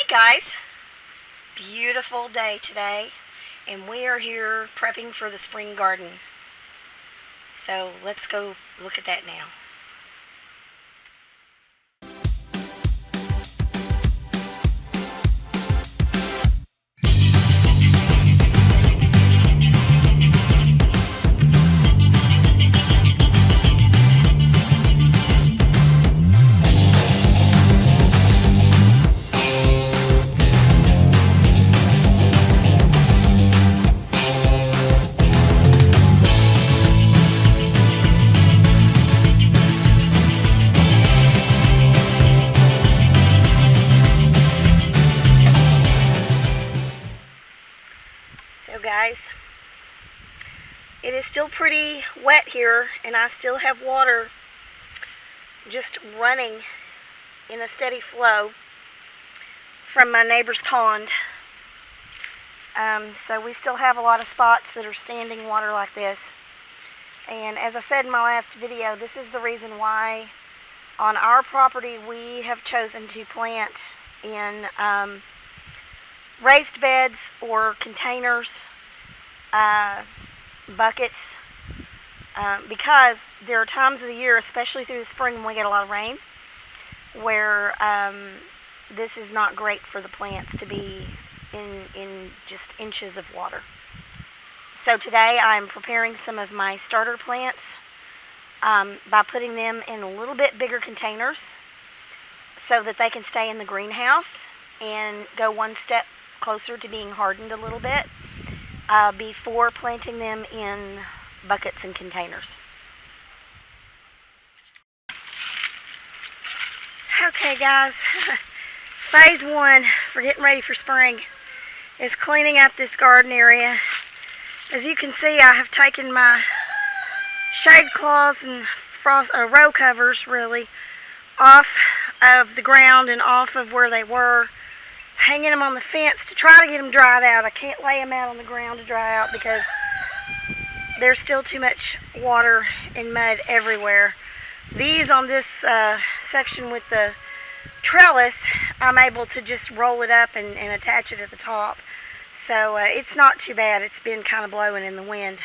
Hey guys, beautiful day today, and we are here prepping for the spring garden. So let's go look at that now. So guys, it is still pretty wet here, and I still have water just running in a steady flow from my neighbor's pond. So we still have a lot of spots that are standing water like this. And as I said in my last video, this is the reason why on our property we have chosen to plant in raised beds or containers, buckets, because there are times of the year, especially through the spring when we get a lot of rain, where this is not great for the plants to be in just inches of water. So today I'm preparing some of my starter plants by putting them in a little bit bigger containers so that they can stay in the greenhouse and go one step closer to being hardened a little bit before planting them in buckets and containers. Okay guys, phase one for getting ready for spring is cleaning up this garden area. As you can see, I have taken my shade cloths and row covers really off of the ground and off of where they were, hanging them on the fence to try to get them dried out. I can't lay them out on the ground to dry out because there's still too much water and mud everywhere. These on this section with the trellis, I'm able to just roll it up and attach it at the top. So it's not too bad. It's been kind of blowing in the wind.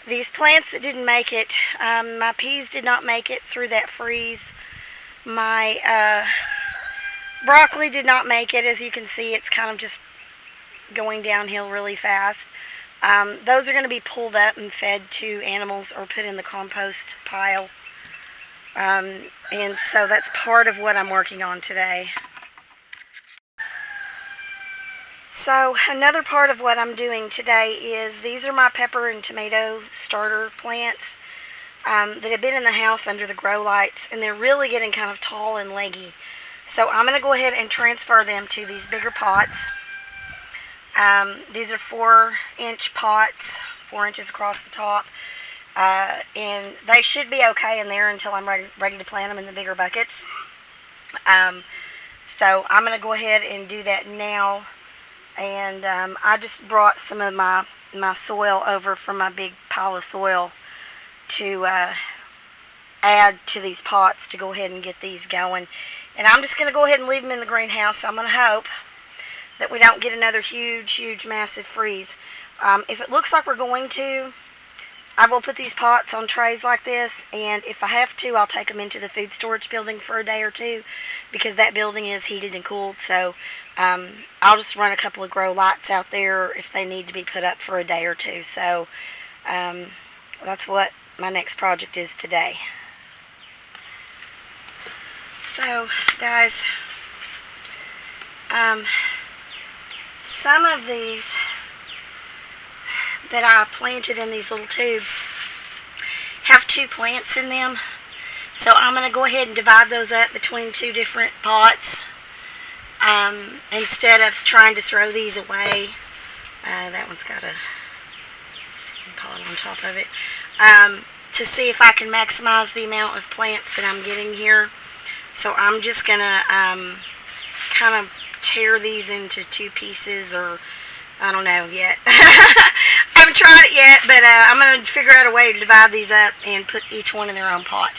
These plants that didn't make it, my peas did not make it through that freeze. My broccoli did not make it. As you can see, it's kind of just going downhill really fast. Those are going to be pulled up and fed to animals or put in the compost pile. And so that's part of what I'm working on today. So another part of what I'm doing today is these are my pepper and tomato starter plants that have been in the house under the grow lights, and they're really getting kind of tall and leggy. So I'm going to go ahead and transfer them to these bigger pots. These are 4-inch pots, 4 inches across the top, and they should be okay in there until I'm ready to plant them in the bigger buckets. So I'm going to go ahead and do that now. And I just brought some of my soil over from my big pile of soil to add to these pots to go ahead and get these going. And I'm just going to go ahead and leave them in the greenhouse. I'm going to hope that we don't get another huge, massive freeze. If it looks like we're going to, I will put these pots on trays like this, and if I have to, I'll take them into the food storage building for a day or two, because that building is heated and cooled. So I'll just run a couple of grow lights out there if they need to be put up for a day or two. So that's what my next project is today. So guys, some of these that I planted in these little tubes have 2 plants in them. So I'm going to go ahead and divide those up between 2 different pots instead of trying to throw these away. That one's got a seed pod on top of it. To see if I can maximize the amount of plants that I'm getting here. So I'm just going to kind of tear these into 2 pieces, or I don't know yet. I haven't tried it yet, but I'm going to figure out a way to divide these up and put each one in their own pot.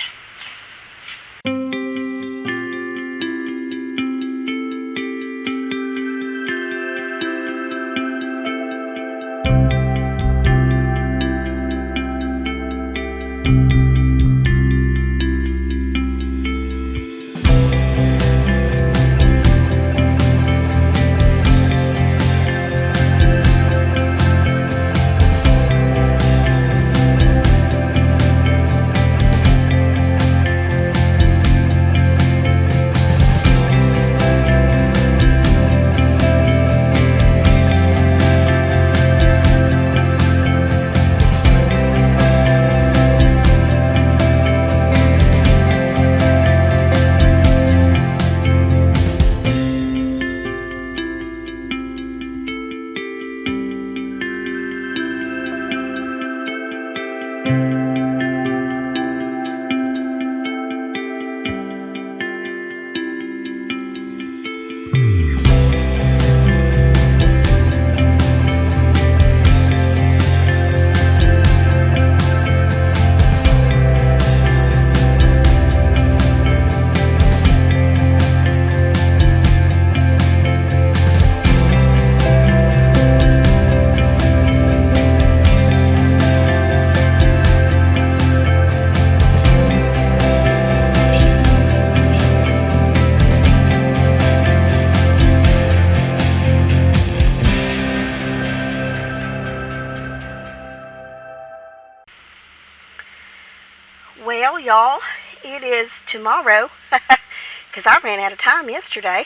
y'all, it is tomorrow because I ran out of time yesterday.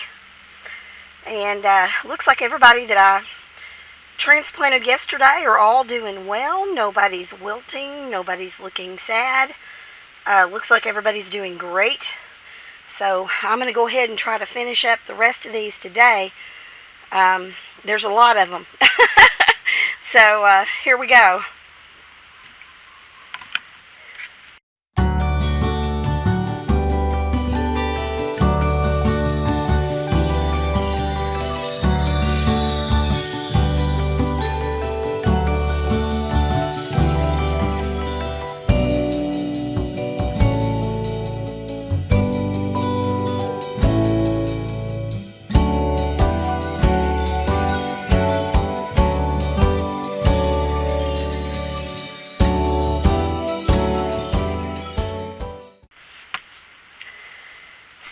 And looks like everybody that I transplanted yesterday are all doing well. Nobody's wilting. Nobody's looking sad. Looks like everybody's doing great. So I'm going to go ahead and try to finish up the rest of these today. There's a lot of them. So here we go.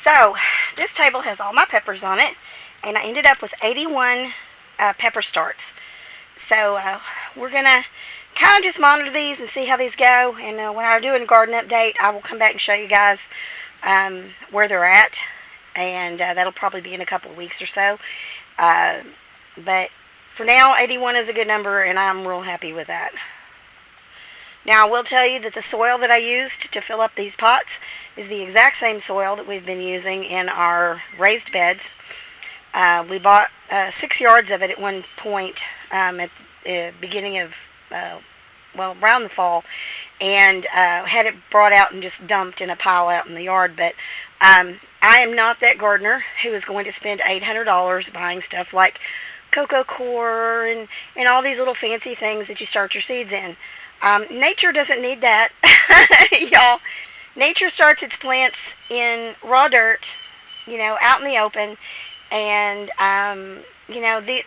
So, this table has all my peppers on it, and I ended up with 81 pepper starts. So, we're going to kind of just monitor these and see how these go, and when I do a garden update, I will come back and show you guys where they're at, and that'll probably be in a couple of weeks or so. But for now, 81 is a good number, and I'm real happy with that. Now, I will tell you that the soil that I used to fill up these pots is the exact same soil that we've been using in our raised beds. We bought 6 yards of it at one point at the beginning of, around the fall, and had it brought out and just dumped in a pile out in the yard. But I am not that gardener who is going to spend $800 buying stuff like cocoa core and all these little fancy things that you start your seeds in. Nature doesn't need that, y'all. Nature starts its plants in raw dirt, out in the open. And, the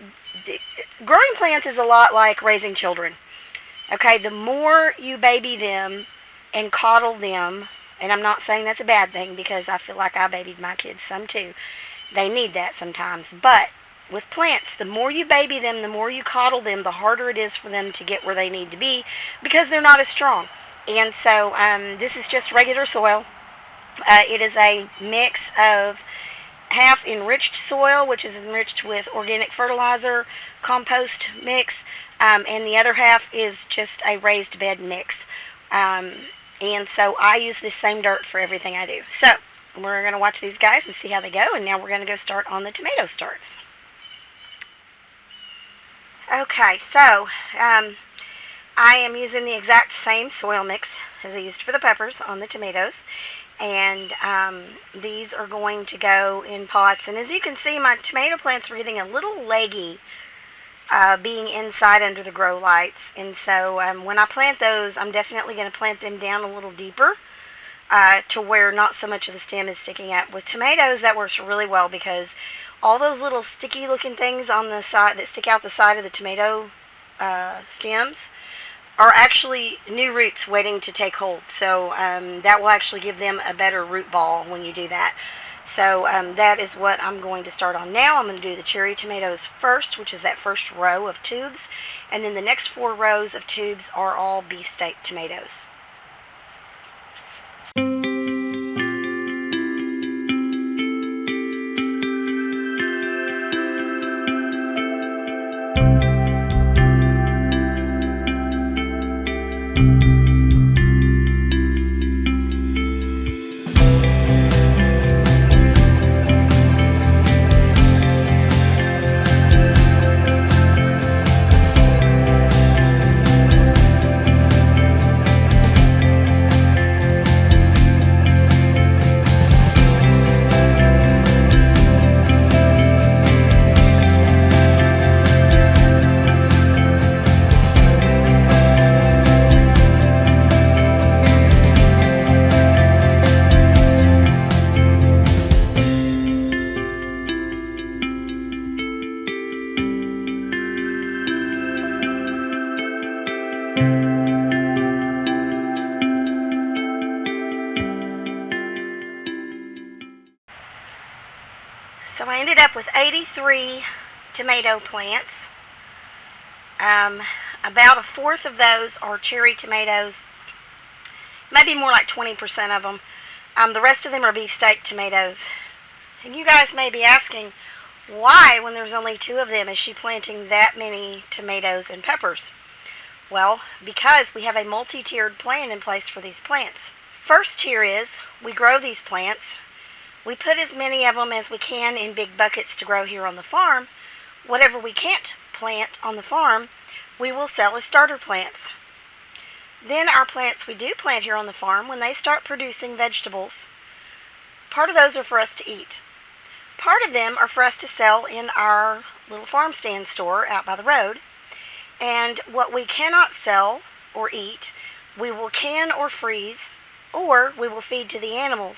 growing plants is a lot like raising children. Okay, the more you baby them and coddle them, and I'm not saying that's a bad thing because I feel like I babied my kids some too. They need that sometimes. But with plants, the more you baby them, the more you coddle them, the harder it is for them to get where they need to be because they're not as strong. And so this is just regular soil. It is a mix of half enriched soil, which is enriched with organic fertilizer, compost mix, and the other half is just a raised bed mix. And so I use this same dirt for everything I do. So we're going to watch these guys and see how they go, and now we're going to go start on the tomato starts. Okay, so I am using the exact same soil mix as I used for the peppers on the tomatoes, and these are going to go in pots. And as you can see, my tomato plants are getting a little leggy being inside under the grow lights, and so when I plant those, I'm definitely going to plant them down a little deeper to where not so much of the stem is sticking up. With tomatoes, that works really well because all those little sticky looking things on the side that stick out the side of the tomato stems are actually new roots waiting to take hold. So that will actually give them a better root ball when you do that. So that is what I'm going to start on now. I'm going to do the cherry tomatoes first, which is that first row of tubes. And then the next 4 rows of tubes are all beefsteak tomatoes. So I ended up with 83 tomato plants. About a fourth of those are cherry tomatoes. maybe more like 20% of them. The rest of them are beefsteak tomatoes. And you guys may be asking, why, when there's only 2 of them, is she planting that many tomatoes and peppers? Well, because we have a multi-tiered plan in place for these plants. First tier is, we grow these plants. We put as many of them as we can in big buckets to grow here on the farm. Whatever we can't plant on the farm, we will sell as starter plants. Then our plants we do plant here on the farm, when they start producing vegetables, part of those are for us to eat. Part of them are for us to sell in our little farm stand store out by the road. And what we cannot sell or eat, we will can or freeze, or we will feed to the animals.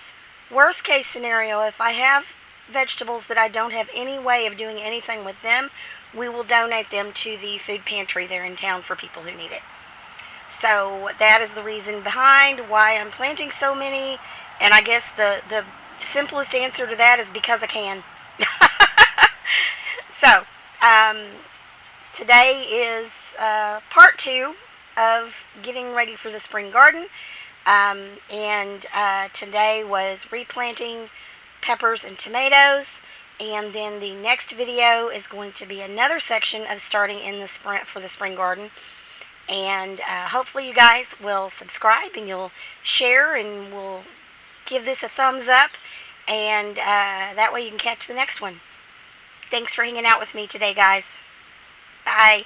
Worst case scenario, if I have vegetables that I don't have any way of doing anything with them, we will donate them to the food pantry there in town for people who need it. So that is the reason behind why I'm planting so many, and I guess the simplest answer to that is because I can. So, today is part 2 of getting ready for the spring garden, and today was replanting peppers and tomatoes, and then the next video is going to be another section of starting in the spring for the spring garden. And hopefully you guys will subscribe and you'll share and will give this a thumbs up, and that way you can catch the next one. Thanks for hanging out with me today, guys. Bye.